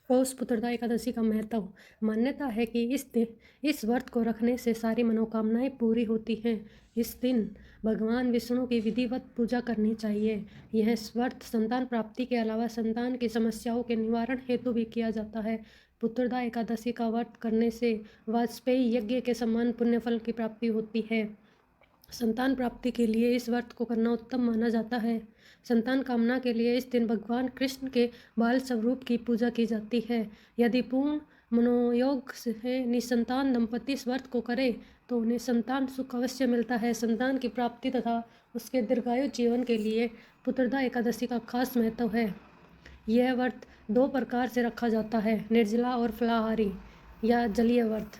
पौष पुत्रदा एकादशी का महत्व। मान्यता है कि इस व्रत को रखने से सारी मनोकामनाएं पूरी होती हैं। इस दिन भगवान विष्णु की विधिवत पूजा करनी चाहिए। यह व्रत संतान प्राप्ति के अलावा संतान की समस्याओं के निवारण हेतु भी किया जाता है। पुत्रदा एकादशी का व्रत करने से वाजपेयी यज्ञ के समान पुण्यफल की प्राप्ति होती है। संतान प्राप्ति के लिए इस व्रत को करना उत्तम माना जाता है। संतान कामना के लिए इस दिन भगवान कृष्ण के बाल स्वरूप की पूजा की जाती है। यदि पूर्ण मनोयोग से निसंतान दंपति इस व्रत को करे तो उन्हें संतान सुख अवश्य मिलता है। संतान की प्राप्ति तथा उसके दीर्घायु जीवन के लिए पुत्रदा एकादशी का खास महत्व है। यह व्रत दो प्रकार से रखा जाता है, निर्जला और फलाहारी या जलीय व्रत।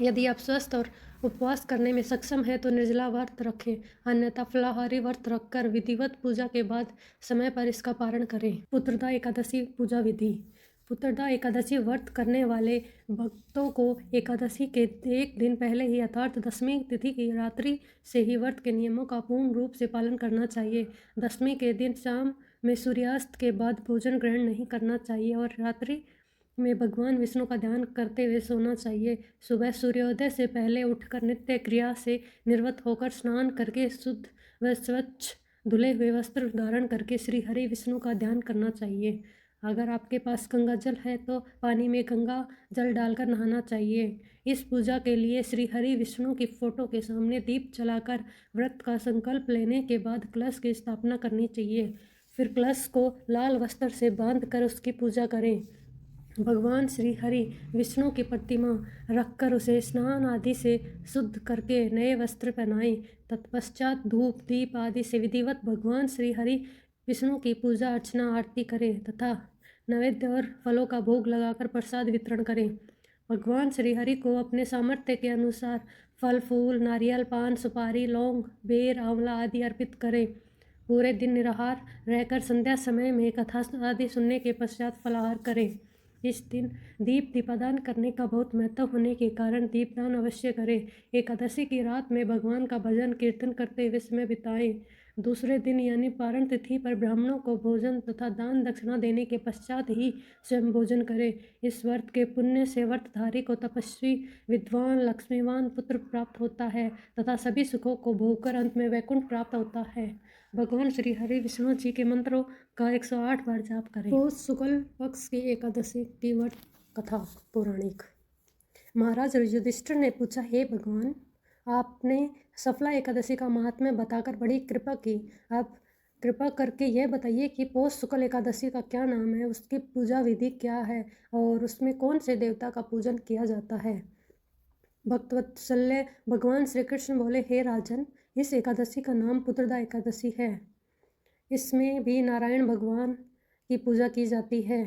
यदि आप स्वस्थ और उपवास करने में सक्षम है तो निर्जला व्रत रखें, अन्यथा फलाहारी व्रत रखकर विधिवत पूजा के बाद समय पर इसका पारण करें। पुत्रदा एकादशी पूजा विधि। पुत्रदा एकादशी व्रत करने वाले भक्तों को एकादशी के एक दिन पहले ही अर्थात दशमी तिथि की रात्रि से ही व्रत के नियमों का पूर्ण रूप से पालन करना चाहिए। दशमी के दिन शाम में सूर्यास्त के बाद भोजन ग्रहण नहीं करना चाहिए और रात्रि में भगवान विष्णु का ध्यान करते हुए सोना चाहिए। सुबह सूर्योदय से पहले उठकर नित्य क्रिया से निवृत्त होकर स्नान करके शुद्ध व स्वच्छ धुले हुए वस्त्र धारण करके श्री हरि विष्णु का ध्यान करना चाहिए। अगर आपके पास गंगा जल है तो पानी में गंगा जल डालकर नहाना चाहिए। इस पूजा के लिए श्री हरि विष्णु की फोटो के सामने दीप जलाकर व्रत का संकल्प लेने के बाद कलश की स्थापना करनी चाहिए। फिर कलश को लाल वस्त्र से बांधकर उसकी पूजा करें। भगवान श्री हरि विष्णु की प्रतिमा रखकर उसे स्नान आदि से शुद्ध करके नए वस्त्र पहनाएं। तत्पश्चात धूप दीप आदि से विधिवत भगवान श्री हरि विष्णु की पूजा अर्चना आरती करें तथा नैवेद्य और फलों का भोग लगाकर प्रसाद वितरण करें। भगवान श्री हरि को अपने सामर्थ्य के अनुसार फल फूल नारियल पान सुपारी लौंग बेर आंवला आदि अर्पित करें। पूरे दिन निराहार रहकर संध्या समय में कथा आदि सुनने के पश्चात फलाहार करें। इस दिन दीपदान करने का बहुत महत्व होने के कारण दीपदान अवश्य करें। एकादशी की रात में भगवान का भजन कीर्तन करते हुए समय बिताएं। दूसरे दिन यानी पारण तिथि पर ब्राह्मणों को भोजन तथा दान दक्षिणा देने के पश्चात ही स्वयं भोजन करें। इस व्रत के पुण्य से व्रतधारी को तपस्वी विद्वान लक्ष्मीवान पुत्र प्राप्त होता है तथा सभी सुखों को भोगकर अंत में वैकुंठ प्राप्त होता है। भगवान श्री हरि विष्णु जी के मंत्रों का 108 बार जाप करें। पौष शुक्ल पक्ष की एकादशी की व्रत कथा पौराणिक। महाराज युधिष्ठिर ने पूछा, हे भगवान, आपने सफला एकादशी का महात्म्य बताकर बड़ी कृपा की। आप कृपा करके यह बताइए कि पौष शुक्ल एकादशी का क्या नाम है, उसकी पूजा विधि क्या है और उसमें कौन से देवता का पूजन किया जाता है। भक्तवत्सल्य भगवान श्री कृष्ण बोले, हे राजन, इस एकादशी का नाम पुत्रदा एकादशी है। इसमें भी नारायण भगवान की पूजा की जाती है।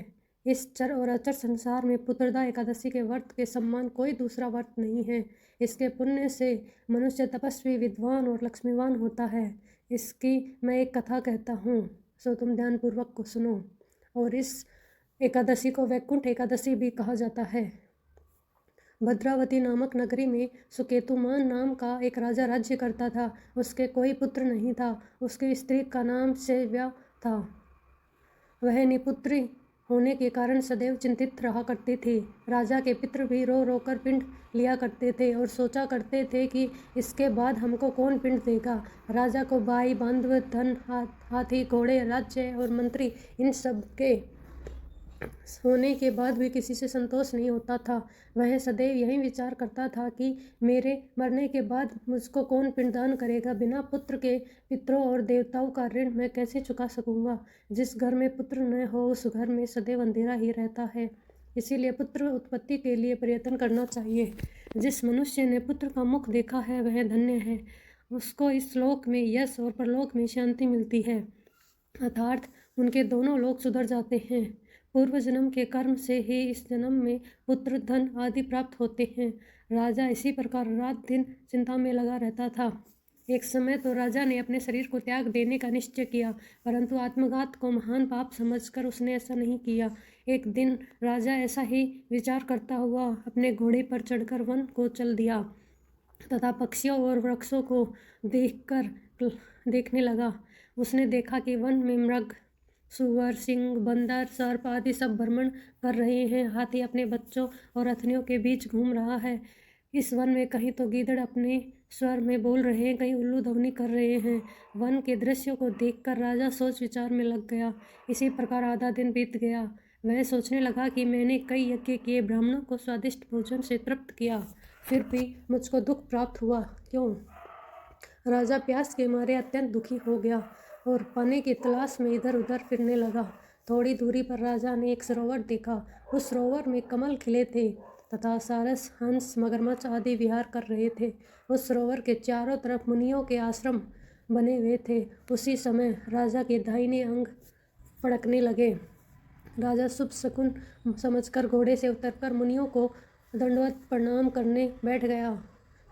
इस चर और अचर संसार में पुत्रदा एकादशी के व्रत के समान कोई दूसरा व्रत नहीं है। इसके पुण्य से मनुष्य तपस्वी विद्वान और लक्ष्मीवान होता है। इसकी मैं एक कथा कहता हूँ, सो तुम ध्यानपूर्वक को सुनो। और इस एकादशी को वैकुंठ एकादशी भी कहा जाता है। भद्रावती नामक नगरी में सुकेतुमान नाम का एक राजा राज्य करता था। उसके कोई पुत्र नहीं था। उसकी स्त्री का नाम शैव्या था। वह निपुत्री होने के कारण सदैव चिंतित रहा करती थी। राजा के पितृ भी रो रो कर पिंड लिया करते थे और सोचा करते थे कि इसके बाद हमको कौन पिंड देगा। राजा को भाई बांधव धन हाथी घोड़े राज्य और मंत्री इन सब के होने के बाद भी किसी से संतोष नहीं होता था। वह सदैव यही विचार करता था कि मेरे मरने के बाद मुझको कौन पिंडदान करेगा। बिना पुत्र के पितरों और देवताओं का ऋण मैं कैसे चुका सकूंगा। जिस घर में पुत्र न हो उस घर में सदैव अंधेरा ही रहता है। इसीलिए पुत्र उत्पत्ति के लिए प्रयत्न करना चाहिए। जिस मनुष्य ने पुत्र का मुख देखा है वह धन्य है। उसको इस लोक में यश और परलोक में शांति मिलती है, अर्थात उनके दोनों लोक सुधर जाते हैं। पूर्व जन्म के कर्म से ही इस जन्म में पुत्र धन आदि प्राप्त होते हैं। राजा इसी प्रकार रात दिन चिंता में लगा रहता था। एक समय तो राजा ने अपने शरीर को त्याग देने का निश्चय किया, परंतु आत्मघात को महान पाप समझकर उसने ऐसा नहीं किया। एक दिन राजा ऐसा ही विचार करता हुआ अपने घोड़े पर चढ़कर वन को चल दिया तथा पक्षियों और वृक्षों को देखने लगा। उसने देखा कि वन में मृग सुअर, सिंह, बंदर, सर्प आदि सब भ्रमण कर रहे हैं। हाथी अपने बच्चों और अथनियों के बीच घूम रहा है। इस वन में कहीं तो गीदड़ अपने स्वर में बोल रहे हैं, कहीं उल्लू ध्वनि कर रहे हैं। वन के दृश्यों को देखकर राजा सोच विचार में लग गया। इसी प्रकार आधा दिन बीत गया। वह सोचने लगा कि मैंने कई यज्ञ किए, ब्राह्मणों को स्वादिष्ट भोजन से तृप्त किया, फिर भी मुझको दुख प्राप्त हुआ क्यों? राजा प्यास के मारे अत्यंत दुखी हो गया और पानी की तलाश में इधर उधर फिरने लगा। थोड़ी दूरी पर राजा ने एक सरोवर देखा। उस सरोवर में कमल खिले थे तथा सारस, हंस, मगरमच्छ आदि विहार कर रहे थे। उस सरोवर के चारों तरफ मुनियों के आश्रम बने हुए थे। उसी समय राजा के दाहिने अंग फड़कने लगे। राजा शुभ शकुन समझकर घोड़े से उतरकर मुनियों को दंडवत प्रणाम करने बैठ गया।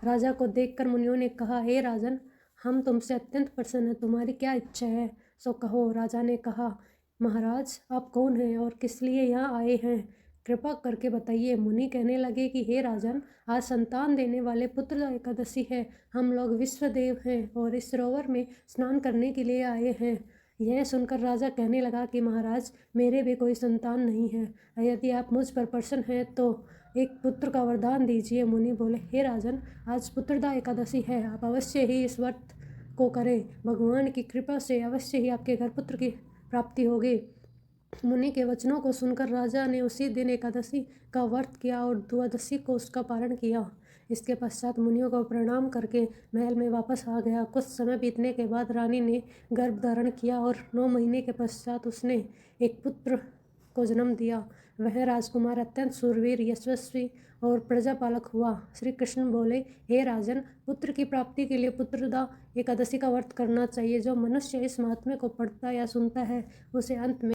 राजा को देखकर मुनियों ने कहा, हे राजन, हम तुमसे अत्यंत प्रसन्न हैं, तुम्हारी क्या इच्छा है सो कहो। राजा ने कहा, महाराज, आप कौन हैं और किस लिए यहाँ आए हैं, कृपा करके बताइए। मुनि कहने लगे कि हे राजन, आज संतान देने वाले पुत्र एकादशी है। हम लोग विश्वदेव हैं और इस सरोवर में स्नान करने के लिए आए हैं। यह सुनकर राजा कहने लगा कि महाराज, मेरे भी कोई संतान नहीं है। यदि आप मुझ पर प्रसन्न हैं तो एक पुत्र का वरदान दीजिए। मुनि बोले, हे राजन, आज पुत्रदा एकादशी है, आप अवश्य ही इस व्रत को करें। भगवान की कृपा से अवश्य ही आपके घर पुत्र की प्राप्ति होगी। मुनि के वचनों को सुनकर राजा ने उसी दिन एकादशी का व्रत किया और द्वादशी को उसका पारण किया। इसके पश्चात मुनियों को प्रणाम करके महल में वापस आ गया। कुछ समय बीतने के बाद रानी ने गर्भ धारण किया और 9 महीने के पश्चात उसने एक पुत्र को जन्म दिया। वह राजकुमार अत्यंत शूरवीर, यशस्वी और प्रजापालक हुआ। श्री कृष्ण बोले, हे राजन, पुत्र की प्राप्ति के लिए पुत्रदा एकादशी का व्रत करना चाहिए। जो मनुष्य इस महात्म्य को पढ़ता या सुनता है, उसे अंत में